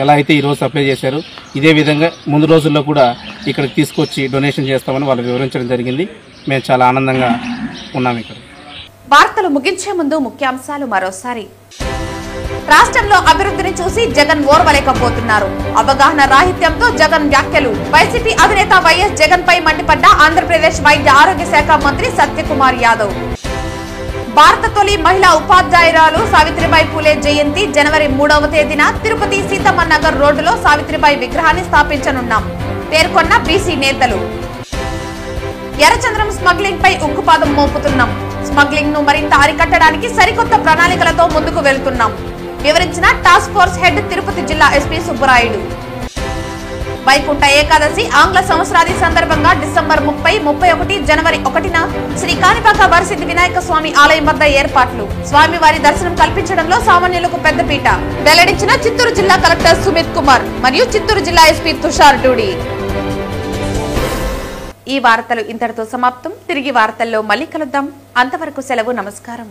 ఎలా అయితే ఈరోజు సప్లై చేశారో ఇదే విధంగా ముందు రోజుల్లో కూడా ఇక్కడికి తీసుకొచ్చి డొనేషన్ చేస్తామని వాళ్ళు వివరించడం జరిగింది. మేము చాలా ఆనందంగా ఉన్నాం. ఇక్కడ వార్తలు ముగించే ముందు ముఖ్యాంశాలు మరోసారి. రాష్ట్రంలో అభివృద్ధిని చూసి జగన్ ఓర్వలేకపోతున్నారు. అవగాహన రాహిత్యంతో జగన్ వ్యాఖ్యలు. వైసీపీ అధినేత వైఎస్ జగన్ పై మండిపడ్డ ఆంధ్రప్రదేశ్ వైద్య ఆరోగ్య శాఖ మంత్రి సత్యకుమార్ యాదవ్. భారత తొలి మహిళా ఉపాధ్యాయురాలు సావిత్రిబాయి పూలే జయంతి జనవరి 3వ తేదీన తిరుపతి సీతమ్మ నగర్ రోడ్డులో సావిత్రిబాయి విగ్రహాన్ని స్థాపించనున్నాం పేర్కొన్న బీసీ నేతలు. ఎర్రచంద్రం స్మగ్లింగ్ పై ఉక్కుపాదం మోపుతున్నాం. స్మగ్లింగ్ ను మరింత అరికట్టడానికి సరికొత్త ప్రణాళికలతో ముందుకు వెళ్తున్నాం వివరించిన టాస్క్ ఫోర్స్ హెడ్ తిరుపతి జిల్లా SP సుబ్బరాయుడు. వైకుంఠ ఏకాదశి ఆంగ్ల సంవత్సరాది సందర్భంగా డిసెంబర్ 30, 31, జనవరి 1న శ్రీ కాణిపాక వరసిద్ధి వినాయక స్వామి ఆలయం వద్ద ఏర్పాట్లు. స్వామివారి దర్శనం కల్పించడంలో సామాన్యులకు పెద్దపీట వెల్లడించిన చిత్తూరు జిల్లా కలెక్టర్ సుమిత్ కుమార్ మరియు చిత్తూరు జిల్లా ఎస్పీ తుషార్ డూడి. ఈ వార్తలు ఇంతటితో సమాప్తం. తిరిగి వార్తల్లో మళ్ళీ కలుద్దాం. అంతవరకు సెలవు. నమస్కారం.